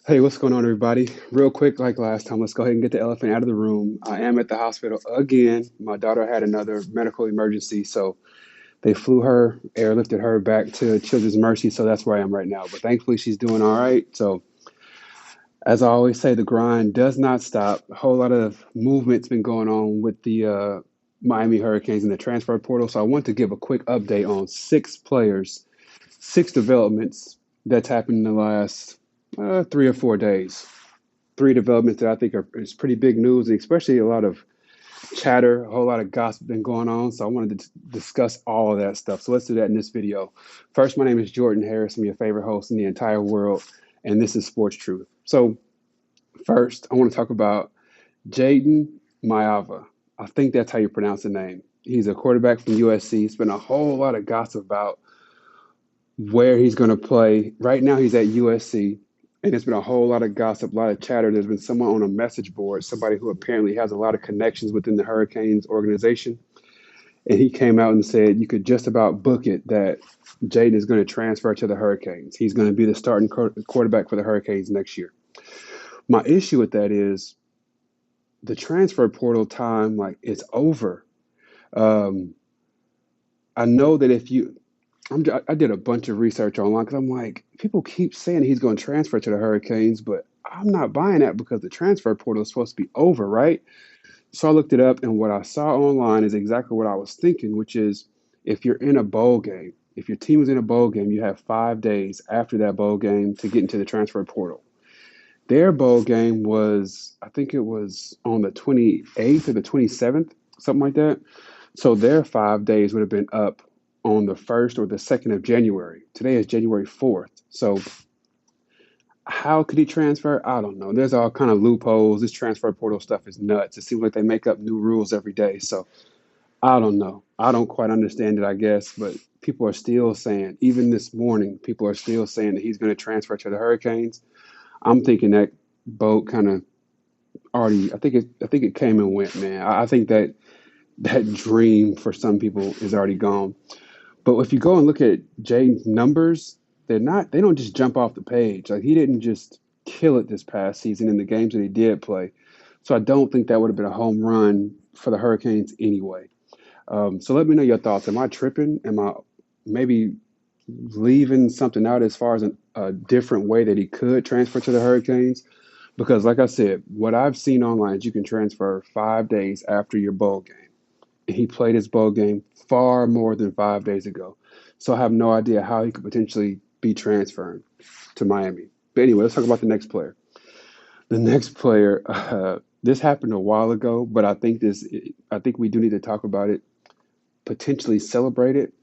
Hey, what's going on, everybody? Real quick, like last time, let's go ahead and get the elephant out of the room. I am at the hospital again. My daughter had another medical emergency, so they flew her, airlifted her back to Children's Mercy, so that's where I am right now. But thankfully, she's doing all right. So, as I always say, the grind does not stop. A whole lot of movement's been going on with the Miami Hurricanes in the transfer portal. So, I want to give a quick update on six players, six developments that's happened in the last 3 or 4 days. Three developments that I think is pretty big news, and especially a lot of chatter, a whole lot of gossip been going on. So I wanted to discuss all of that stuff. So let's do that in this video. First, my name is Jordan Harris. I'm your favorite host in the entire world, and this is Sports Truth. So first, I want to talk about Jaden Mayava. I think that's how you pronounce the name. He's a quarterback from USC. It's been a whole lot of gossip about where he's going to play. Right now, he's at USC. And there's been a whole lot of gossip, a lot of chatter. There's been someone on a message board, somebody who apparently has a lot of connections within the Hurricanes organization. And he came out and said you could just about book it that Jaden is going to transfer to the Hurricanes. He's going to be the starting quarterback for the Hurricanes next year. My issue with that is the transfer portal time, like, it's over. Um, I know that if you, I did a bunch of research online because I'm like, people keep saying he's going to transfer to the Hurricanes, but I'm not buying that because the transfer portal is supposed to be over, right? So I looked it up, and what I saw online is exactly what I was thinking, which is if you're in a bowl game, if your team is in a bowl game, you have 5 days after that bowl game to get into the transfer portal. Their bowl game was, I think it was on the 28th or the 27th, something like that. So their 5 days would have been up on the 1st or the 2nd of January. Today is January 4th. So how could he transfer? I don't know. There's all kind of loopholes. This transfer portal stuff is nuts. It seems like they make up new rules every day. So I don't know. I don't quite understand it, I guess, but people are still saying, even this morning, people are still saying that he's going to transfer to the Hurricanes. I'm thinking that boat kind of already. I think it came and went, man. I think that dream for some people is already gone. But if you go and look at Jaden's numbers, they don't just jump off the page. Like, he didn't just kill it this past season in the games that he did play. So I don't think that would have been a home run for the Hurricanes anyway. So let me know your thoughts. Am I tripping? Am I maybe leaving something out as far as a different way that he could transfer to the Hurricanes? Because, like I said, what I've seen online is you can transfer 5 days after your bowl game. And he played his bowl game far more than 5 days ago. So I have no idea how he could potentially be transferring to Miami. But anyway, let's talk about the next player. The next player, this happened a while ago, but I think we do need to talk about it, potentially celebrate it.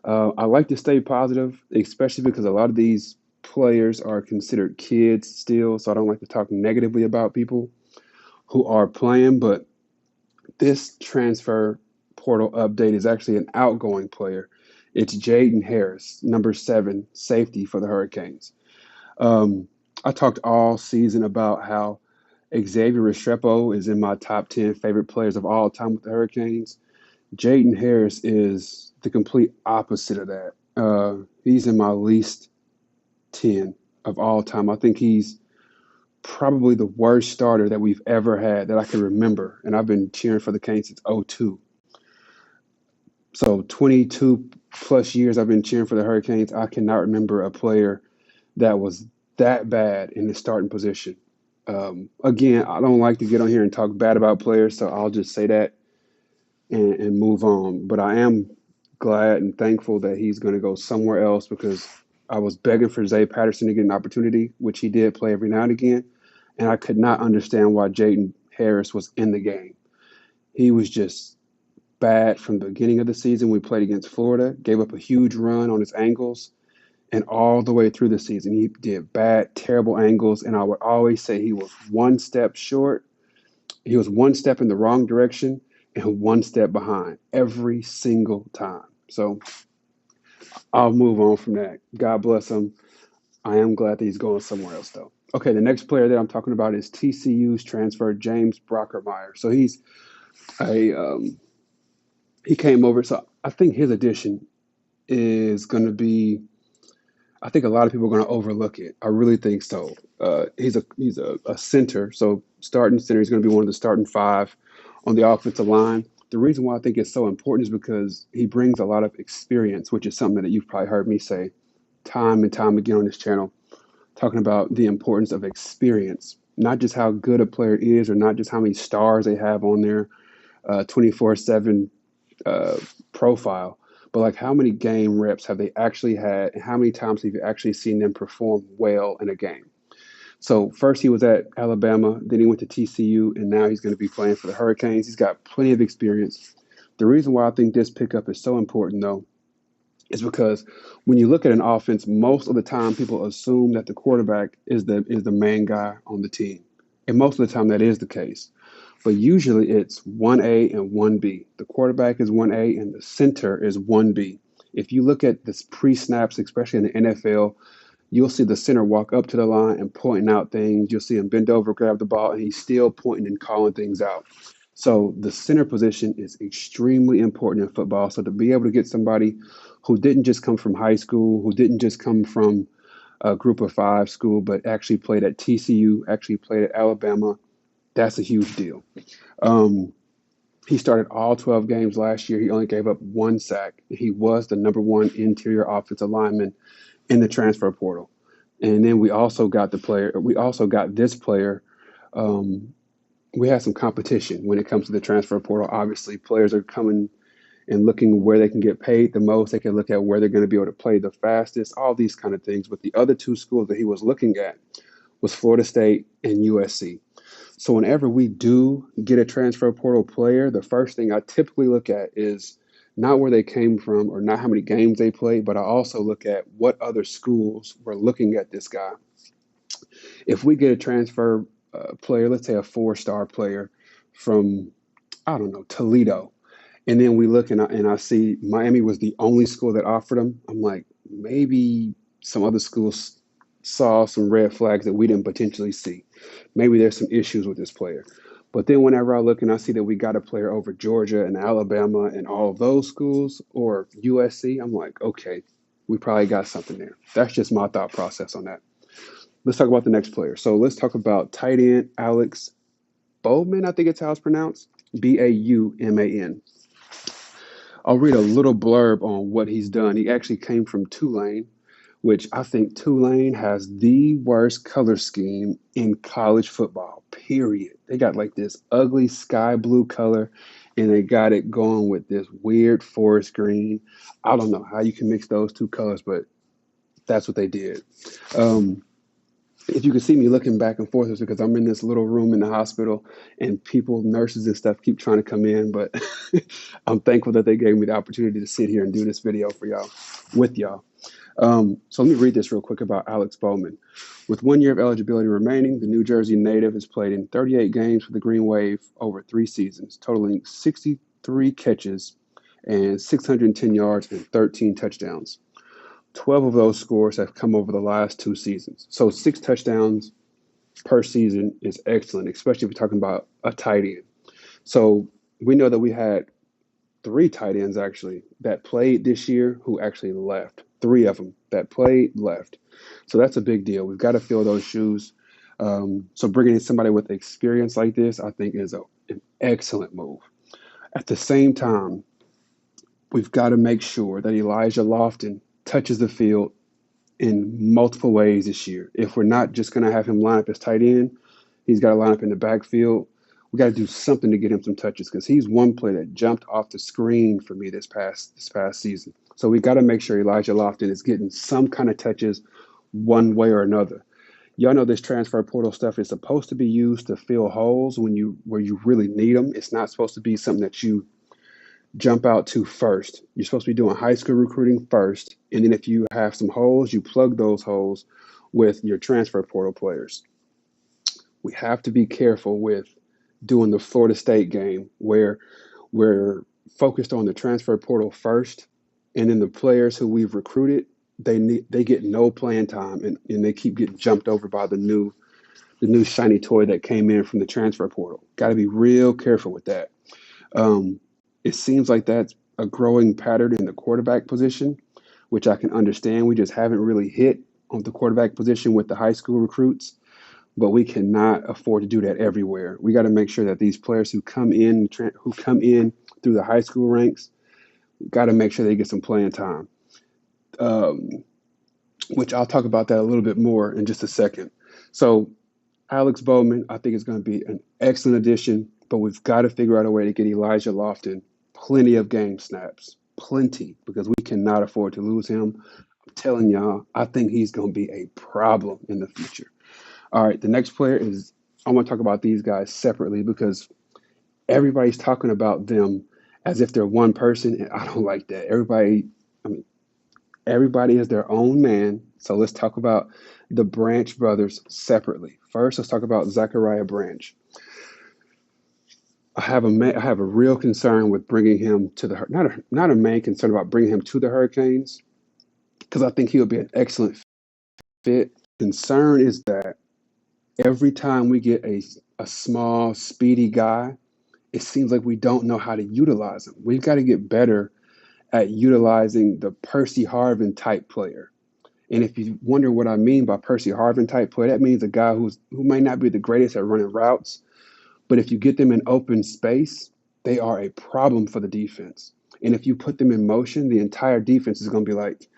I like to stay positive, especially because a lot of these players are considered kids still. So I don't like to talk negatively about people who are playing. But this transfer portal update is actually an outgoing player. It's Jaden Harris, number 7, safety for the Hurricanes. Um, I talked all season about how Xavier Restrepo is in my top 10 favorite players of all time with the Hurricanes. Jaden Harris is the complete opposite of that. He's in my least 10 of all time. I think he's probably the worst starter that we've ever had that I can remember. And I've been cheering for the Canes since '02. So 22 plus years I've been cheering for the Hurricanes. I cannot remember a player that was that bad in the starting position. Again, I don't like to get on here and talk bad about players, so I'll just say that and move on. But I am glad and thankful that he's going to go somewhere else because I was begging for Zay Patterson to get an opportunity, which he did play every now and again. And I could not understand why Jaden Harris was in the game. He was just bad from the beginning of the season. We played against Florida, gave up a huge run on his angles, and all the way through the season, he did bad, terrible angles. And I would always say he was one step short. He was one step in the wrong direction and one step behind every single time. So I'll move on from that. God bless him. I am glad that he's going somewhere else, though. Okay, the next player that I'm talking about is TCU's transfer, James Brockermeyer. So a he came over. So I think his addition is going to be I think a lot of people are going to overlook it. I really think so. He's a center, so starting center. He's going to be one of the starting five on the offensive line. The reason why I think it's so important is because he brings a lot of experience, which is something that you've probably heard me say time and time again on this channel, talking about the importance of experience, not just how good a player is or not just how many stars they have on their 24/7 uh, profile, but like how many game reps have they actually had and how many times have you actually seen them perform well in a game? So first he was at Alabama, then he went to TCU, and now he's going to be playing for the Hurricanes. He's got plenty of experience. The reason why I think this pickup is so important, though, is because when you look at an offense, most of the time people assume that the quarterback is the main guy on the team, and most of the time that is the case. But usually it's 1A and 1B. The quarterback is 1A and the center is 1B. If you look at this pre-snaps, especially in the NFL, you'll see the center walk up to the line and pointing out things. You'll see him bend over, grab the ball, and he's still pointing and calling things out. So the center position is extremely important in football. So to be able to get somebody who didn't just come from high school, who didn't just come from a group of five school, but actually played at TCU, actually played at Alabama, that's a huge deal. Um, he started all 12 games last year. He only gave up one sack. He was the number one interior offensive lineman in the transfer portal. And then we also got this player. Um, we had some competition when it comes to the transfer portal. Obviously, players are coming and looking where they can get paid the most. They can look at where they're going to be able to play the fastest, all these kind of things. But the other two schools that he was looking at was Florida State and USC. So whenever we do get a transfer portal player, the first thing I typically look at is not where they came from or not how many games they played, but I also look at what other schools were looking at this guy. If we get a transfer player, let's say a four-star player from, I don't know, Toledo, and then we look and I see Miami was the only school that offered him, I'm like, maybe some other schools saw some red flags that we didn't potentially see. Maybe there's some issues with this player. But then whenever I look and I see that we got a player over Georgia and Alabama and all of those schools or USC, I'm like, okay, we probably got something there. That's just my thought process on that. Let's talk about the next player. So let's talk about tight end Alex Bowman, I think it's how it's pronounced. Bauman. I'll read a little blurb on what he's done. He actually came from Tulane, which I think Tulane has the worst color scheme in college football, period. They got like this ugly sky blue color, and they got it going with this weird forest green. I don't know how you can mix those two colors, but that's what they did. Um, if you can see me looking back and forth, it's because I'm in this little room in the hospital and people, nurses and stuff keep trying to come in, but I'm thankful that they gave me the opportunity to sit here and do this video for y'all, with y'all. So let me read this real quick about Alex Bowman. With 1 year of eligibility remaining, the New Jersey native has played in 38 games for the Green Wave over 3 seasons, totaling 63 catches and 610 yards and 13 touchdowns. 12 of those scores have come over the last 2 seasons. So 6 touchdowns per season is excellent, especially if you're talking about a tight end. So we know that we had 3 tight ends actually that played this year who actually left. 3 of them that played left. So that's a big deal. We've got to fill those shoes. So bringing in somebody with experience like this, I think, is an excellent move. At the same time, we've got to make sure that Elijah Lofton touches the field in multiple ways this year. If we're not just going to have him line up as tight end, he's got to line up in the backfield. We got to do something to get him some touches because he's one player that jumped off the screen for me this past season. So we got to make sure Elijah Lofton is getting some kind of touches one way or another. Y'all know this transfer portal stuff is supposed to be used to fill holes where you really need them. It's not supposed to be something that you jump out to first. You're supposed to be doing high school recruiting first, and then if you have some holes, you plug those holes with your transfer portal players. We have to be careful with doing the Florida State game where we're focused on the transfer portal first, and then the players who we've recruited, they get no playing time, and they keep getting jumped over by the new shiny toy that came in from the transfer portal. Got to be real careful with that. It seems like that's a growing pattern in the quarterback position, which I can understand. We just haven't really hit on the quarterback position with the high school recruits, but we cannot afford to do that everywhere. We got to make sure that these players who come in through the high school ranks, got to make sure they get some playing time. Um, which I'll talk about that a little bit more in just a second. So Alex Bowman, I think is going to be an excellent addition, but we've got to figure out a way to get Elijah Lofton plenty of game snaps, plenty, because we cannot afford to lose him. I'm telling y'all, I think he's going to be a problem in the future. All right, the next player is, I want to talk about these guys separately because everybody's talking about them as if they're one person, and I don't like that. Everybody is their own man. So let's talk about the Branch brothers separately. First, let's talk about Zachariah Branch. I have a real concern with bringing him to the not a main concern about bringing him to the Hurricanes because I think he'll be an excellent fit. Concern is that every time we get a small, speedy guy, it seems like we don't know how to utilize him. We've got to get better at utilizing the Percy Harvin type player. And if you wonder what I mean by Percy Harvin type player, that means a guy who may not be the greatest at running routes, but if you get them in open space, they are a problem for the defense. And if you put them in motion, the entire defense is going to be like,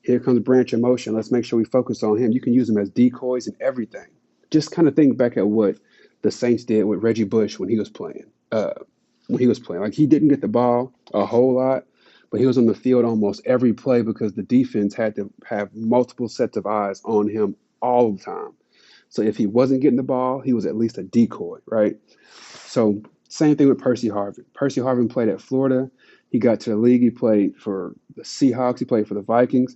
here comes Branch in motion. Let's make sure we focus on him. You can use them as decoys and everything. Just kind of think back at what the Saints did with Reggie Bush when he was playing. Like he didn't get the ball a whole lot, but he was on the field almost every play because the defense had to have multiple sets of eyes on him all the time. So if he wasn't getting the ball, he was at least a decoy, right? So same thing with Percy Harvin. Percy Harvin played at Florida. He got to the league. He played for the Seahawks. He played for the Vikings.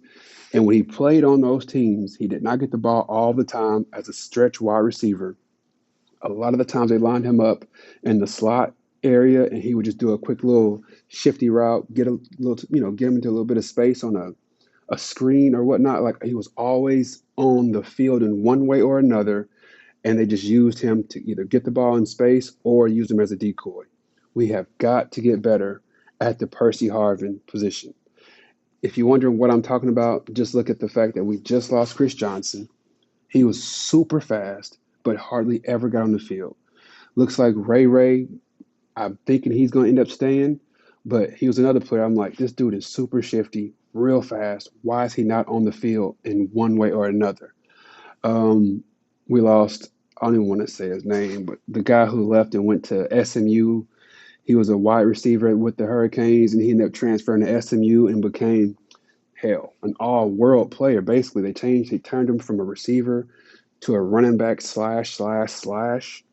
And when he played on those teams, he did not get the ball all the time as a stretch wide receiver. A lot of the times they lined him up in the slot area, and he would just do a quick little shifty route, get him into a little bit of space on a screen or whatnot. Like he was always on the field in one way or another, and they just used him to either get the ball in space or use him as a decoy. We have got to get better at the Percy Harvin position. If you're wondering what I'm talking about, just look at the fact that we just lost Chris Johnson. He was super fast, but hardly ever got on the field. Looks like Ray, I'm thinking he's going to end up staying, but he was another player. I'm like, this dude is super shifty, real fast. Why is he not on the field in one way or another? We lost, I don't even want to say his name, but the guy who left and went to SMU, he was a wide receiver with the Hurricanes, and he ended up transferring to SMU and became, an all-world player. Basically, they turned him from a receiver to a running back slash, and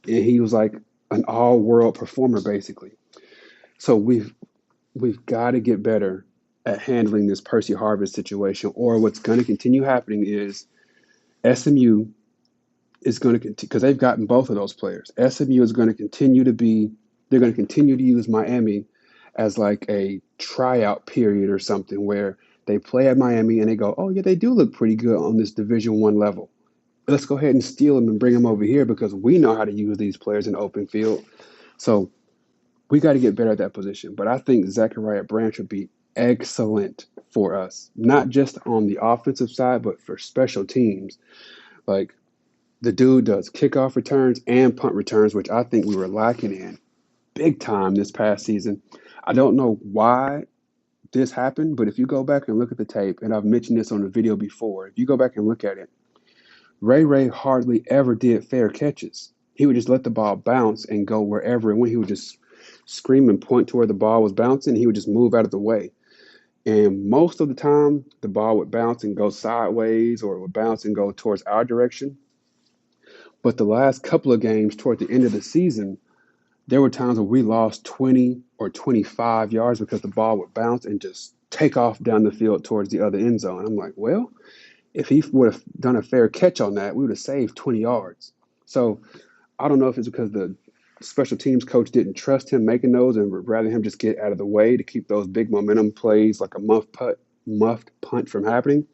he was like an all-world performer, basically. So we've got to get better at handling this Percy Harvin situation, or what's going to continue happening is SMU is going to, because they've gotten both of those players. SMU is going to continue to they're going to continue to use Miami as like a tryout period or something where they play at Miami and they go, oh yeah, they do look pretty good on this Division I level. Let's go ahead and steal them and bring them over here because we know how to use these players in open field. So we got to get better at that position. But I think Zachariah Branch would be excellent for us, not just on the offensive side, but for special teams. Like the dude does kickoff returns and punt returns, which I think we were lacking in big time this past season. I don't know why this happened, but if you go back and look at the tape, and I've mentioned this on the video before, if you go back and look at it, Ray hardly ever did fair catches. He would just let the ball bounce and go wherever. And when he would just scream and point to where the ball was bouncing, he would just move out of the way. And most of the time, the ball would bounce and go sideways, or it would bounce and go towards our direction. But the last couple of games toward the end of the season, there were times where we lost 20 or 25 yards because the ball would bounce and just take off down the field towards the other end zone. I'm like, well, if he would have done a fair catch on that, we would have saved 20 yards. So I don't know if it's because the special teams coach didn't trust him making those and would rather him just get out of the way to keep those big momentum plays like a muffed punt from happening.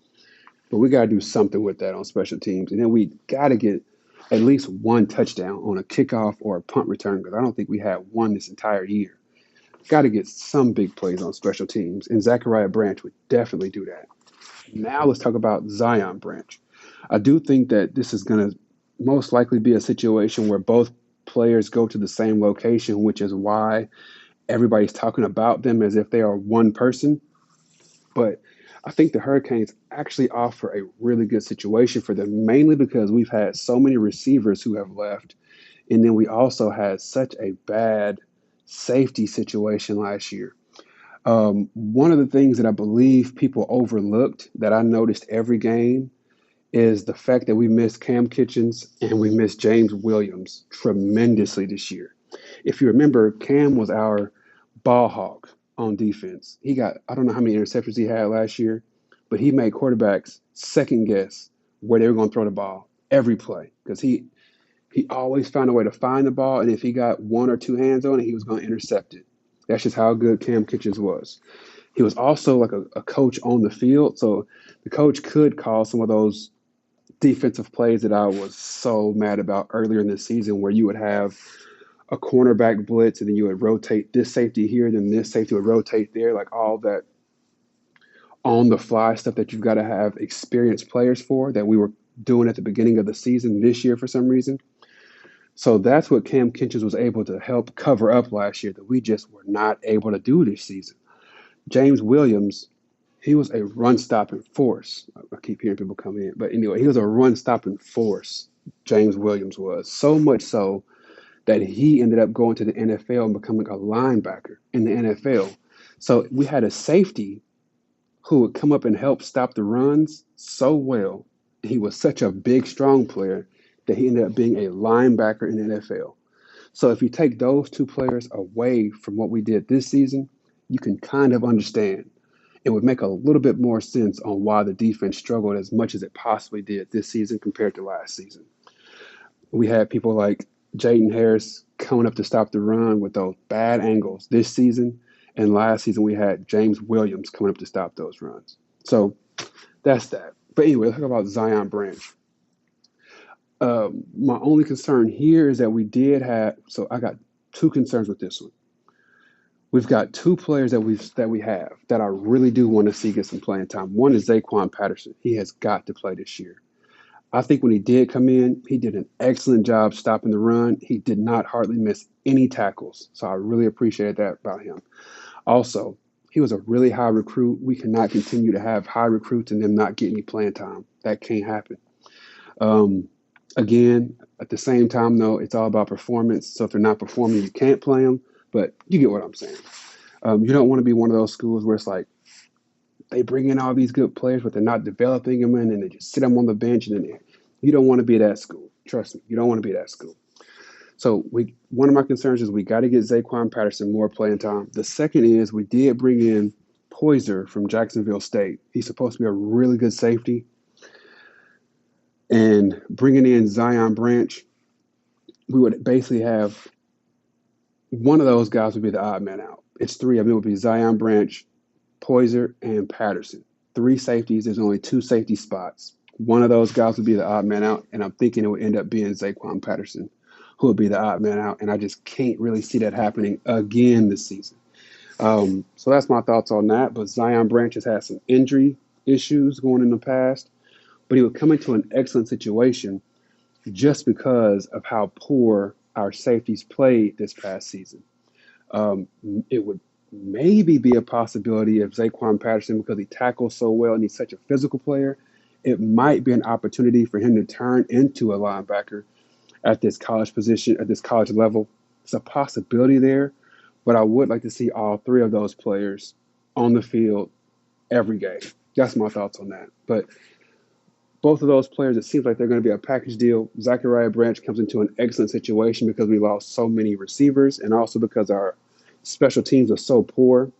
But we got to do something with that on special teams. And then we got to get at least one touchdown on a kickoff or a punt return because I don't think we had one this entire year. got to get some big plays on special teams, and Zachariah Branch would definitely do that. Now let's talk about Zion Branch. I do think that this is going to most likely be a situation where both players go to the same location, which is why everybody's talking about them as if they are one person. But I think the Hurricanes actually offer a really good situation for them, mainly because we've had so many receivers who have left. And then we also had such a bad safety situation last year. One of the things that I believe people overlooked that I noticed every game is the fact that we missed Cam Kitchens and we missed James Williams tremendously this year. If you remember, Cam was our ball hawk on defense. He got, I don't know how many interceptions he had last year, but he made quarterbacks second guess where they were going to throw the ball every play because he always found a way to find the ball, and if he got one or two hands on it, he was going to intercept it. That's just how good Cam Kitchens was. He was also like a coach on the field, so the coach could call some of those defensive plays that I was so mad about earlier in the season, where you would have a cornerback blitz and then you would rotate this safety here, then this safety would rotate there, like all that on the fly stuff that you've got to have experienced players for that we were doing at the beginning of the season this year for some reason. So that's what Cam Kitchens was able to help cover up last year that we just were not able to do this season. James Williams, he was a run stopping force. I keep hearing people come in, but anyway, he was a run stopping force. James Williams was so much so that he ended up going to the NFL and becoming a linebacker in the NFL. So we had a safety who would come up and help stop the runs so well. He was such a big, strong player that he ended up being a linebacker in the NFL. So if you take those two players away from what we did this season, you can kind of understand. It would make a little bit more sense on why the defense struggled as much as it possibly did this season compared to last season. We had people like Jaden Harris coming up to stop the run with those bad angles this season. And last season, we had James Williams coming up to stop those runs. So that's that. But anyway, let's talk about Zion Branch. My only concern here is that we did have. So I got two concerns with this one. We've got two players that we have that I really do want to see get some playing time. One is Zaquan Patterson. He has got to play this year. I think when he did come in, he did an excellent job stopping the run. He did not hardly miss any tackles. So I really appreciate that about him. Also, he was a really high recruit. We cannot continue to have high recruits and them not getting any playing time. That can't happen. Um, Again, at the same time, though, it's all about performance. So if they're not performing, you can't play them. But you get what I'm saying. You don't want to be one of those schools where it's like they bring in all these good players, but they're not developing them in, and they just sit them on the bench. And then you don't want to be that school. Trust me, you don't want to be that school. So one of my concerns is we got to get Zaquan Patterson more playing time. The second is we did bring in Poyser from Jacksonville State. He's supposed to be a really good safety. And bringing in Zion Branch, we would basically have one of those guys would be the odd man out. It's three of them. It would be Zion Branch, Poyser, and Patterson. Three safeties. There's only two safety spots. One of those guys would be the odd man out, and I'm thinking it would end up being Zaquan Patterson, who would be the odd man out. And I just can't really see that happening again this season. So that's my thoughts on that. But Zion Branch has had some injury issues going in the past, but he would come into an excellent situation just because of how poor our safeties played this past season. It would maybe be a possibility if Zaquan Patterson, because he tackles so well and he's such a physical player, it might be an opportunity for him to turn into a linebacker at this college position, at this college level. It's a possibility there, but I would like to see all three of those players on the field every game. That's my thoughts on that. But both of those players, it seems like they're going to be a package deal. Zachariah Branch comes into an excellent situation because we lost so many receivers and also because our special teams are so poor.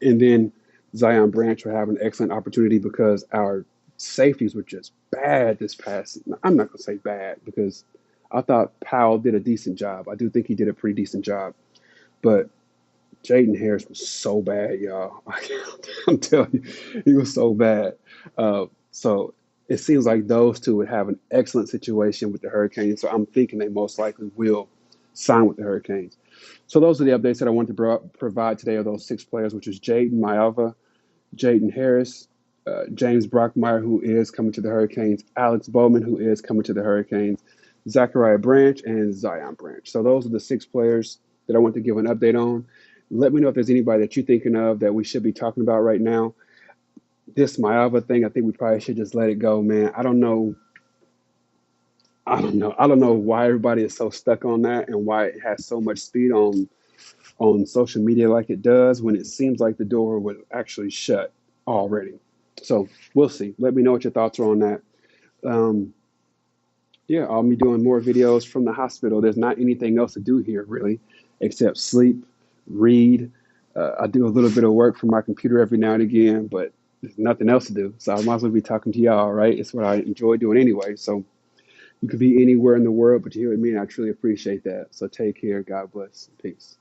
And then Zion Branch will have an excellent opportunity because our safeties were just bad this past season. I'm not going to say bad because I thought Powell did a decent job. I do think he did a pretty decent job. But Jaden Harris was so bad, y'all. I'm telling you, he was so bad. So it seems like those two would have an excellent situation with the Hurricanes. So I'm thinking they most likely will sign with the Hurricanes. So those are the updates that I want to provide today of those 6 players, which is Jaden Mailava, Jaden Harris, James Brockmeyer, who is coming to the Hurricanes, Alex Bowman, who is coming to the Hurricanes, Zachariah Branch, and Zion Branch. So those are the 6 players that I want to give an update on. Let me know if there's anybody that you're thinking of that we should be talking about right now. This Mailava thing, I think we probably should just let it go, man. I don't know. I don't know why everybody is so stuck on that and why it has so much speed on social media like it does when it seems like the door was actually shut already. So we'll see. Let me know what your thoughts are on that. Um, yeah, I'll be doing more videos from the hospital. There's not anything else to do here really, except sleep, read. I do a little bit of work from my computer every now and again, but there's nothing else to do. So I might as well be talking to y'all, right? It's what I enjoy doing anyway. So you could be anywhere in the world, but you're here with me, and I truly appreciate that. So take care. God bless. Peace.